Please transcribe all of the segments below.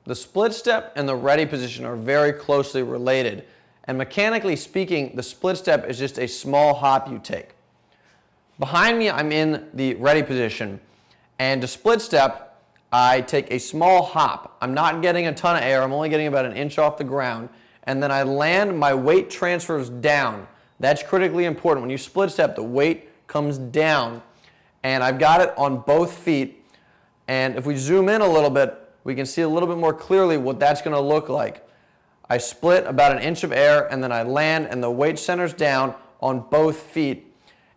The split step and the ready position are very closely related, and mechanically speaking, the split step is just a small hop you take. Behind me, I'm in the ready position, and to split step, I take a small hop. I'm not getting a ton of air, I'm only getting about an inch off the ground, and then I land, my weight transfers down. That's critically important. When you split step, the weight comes down, and I've got it on both feet, and if we zoom in a little bit, we can see a little bit more clearly what that's going to look like. I split about an inch of air, and then I land, and the weight centers down on both feet.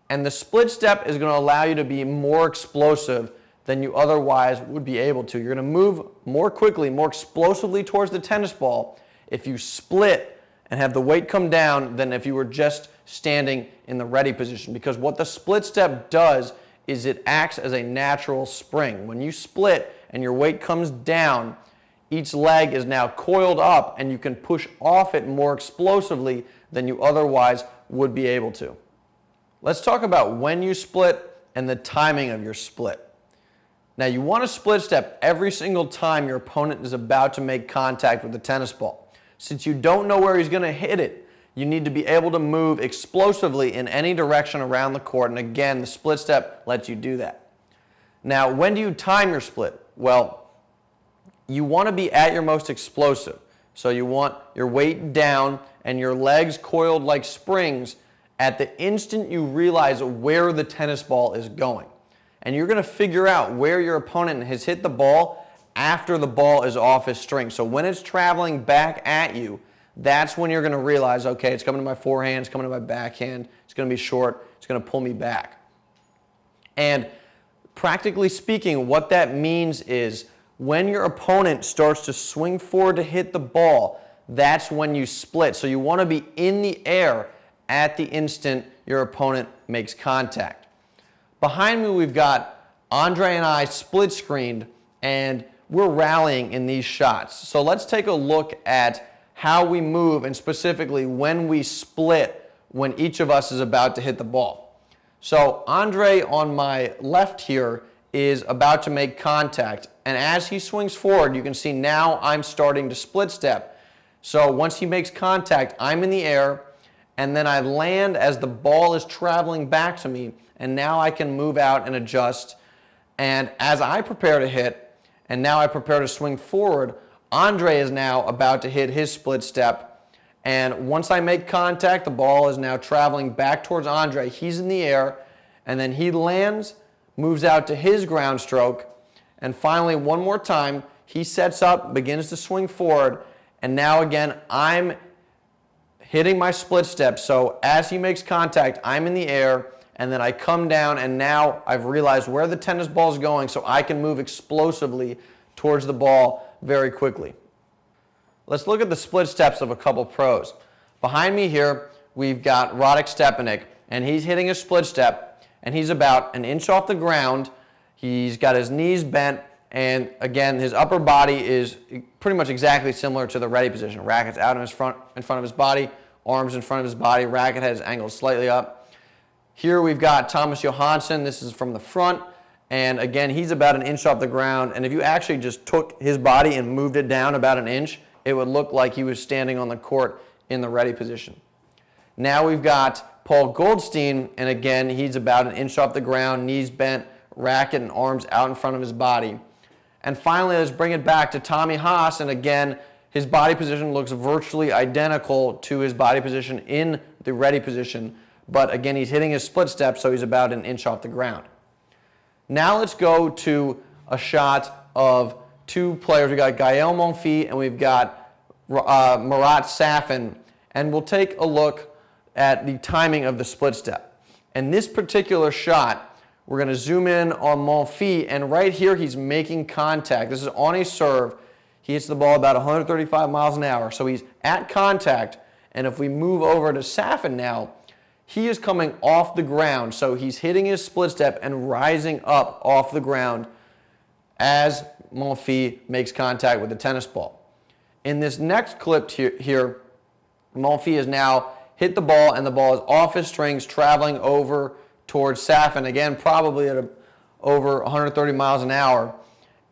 And the split step is going to allow you to be more explosive than you otherwise would be able to. You're going to move more quickly, more explosively towards the tennis ball if you split and have the weight come down than if you were just standing in the ready position. Because what the split step does is it acts as a natural spring. When you split and your weight comes down, each leg is now coiled up and you can push off it more explosively than you otherwise would be able to. Let's talk about when you split and the timing of your split. Now, you want to split step every single time your opponent is about to make contact with the tennis ball. Since you don't know where he's going to hit it, you need to be able to move explosively in any direction around the court, and again, the split step lets you do that. Now, when do you time your split? Well, you want to be at your most explosive. So you want your weight down and your legs coiled like springs at the instant you realize where the tennis ball is going. And you're going to figure out where your opponent has hit the ball after the ball is off his string. So when it's traveling back at you, that's when you're going to realize, okay, it's coming to my forehand, it's coming to my backhand, it's going to be short, it's going to pull me back. And practically speaking, what that means is when your opponent starts to swing forward to hit the ball, that's when you split. So you want to be in the air at the instant your opponent makes contact. Behind me, we've got Andre and I split screened, and we're rallying in these shots. So let's take a look at how we move, and specifically when we split when each of us is about to hit the ball. So Andre on my left here is about to make contact, and as he swings forward, you can see now I'm starting to split step. So once he makes contact, I'm in the air, and then I land as the ball is traveling back to me, and now I can move out and adjust. And as I prepare to hit, and now I prepare to swing forward, Andre is now about to hit his split step, and once I make contact, the ball is now traveling back towards Andre. He's in the air, and then he lands, moves out to his ground stroke, and finally, one more time, he sets up, begins to swing forward, and now again, I'm hitting my split step. So as he makes contact, I'm in the air, and then I come down, and now I've realized where the tennis ball is going, so I can move explosively towards the ball very quickly. Let's look at the split steps of a couple pros. Behind me here, we've got Radek Stepanek, and he's hitting a split step, and he's about an inch off the ground. He's got his knees bent, and again, his upper body is pretty much exactly similar to the ready position. Racket's out in front of his body, arms in front of his body, racket head is angled slightly up. Here we've got Thomas Johansson. This is from the front. And again, he's about an inch off the ground. And if you actually just took his body and moved it down about an inch, it would look like he was standing on the court in the ready position. Now we've got Paul Goldstein. And again, he's about an inch off the ground, knees bent, racket and arms out in front of his body. And finally, let's bring it back to Tommy Haas. And again, his body position looks virtually identical to his body position in the ready position. But again, he's hitting his split step, so he's about an inch off the ground. Now let's go to a shot of two players. We've got Gael Monfils and we've got Marat Safin. And we'll take a look at the timing of the split step. In this particular shot, we're going to zoom in on Monfils, and right here he's making contact. This is on a serve. He hits the ball about 135 miles an hour, so he's at contact. And if we move over to Safin now, he is coming off the ground, so he's hitting his split step and rising up off the ground as Monfils makes contact with the tennis ball. In this next clip here, Monfils has now hit the ball, and the ball is off his strings, traveling over towards Safin, again, probably at over 130 miles an hour.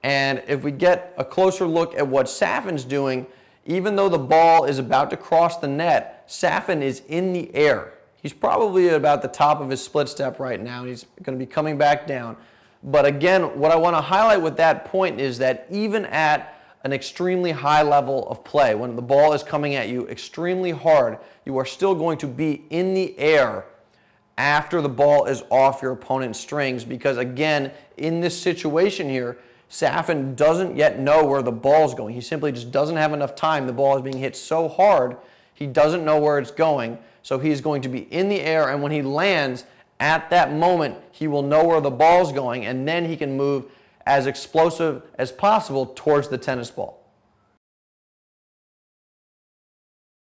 And if we get a closer look at what Safin's doing, even though the ball is about to cross the net, Safin is in the air. He's probably at about the top of his split step right now. He's going to be coming back down. But again, what I want to highlight with that point is that even at an extremely high level of play, when the ball is coming at you extremely hard, you are still going to be in the air after the ball is off your opponent's strings, because again, in this situation here, Safin doesn't yet know where the ball's going. He simply just doesn't have enough time. The ball is being hit so hard, he doesn't know where it's going. So he's going to be in the air, and when he lands, at that moment, he will know where the ball's going, and then he can move as explosive as possible towards the tennis ball.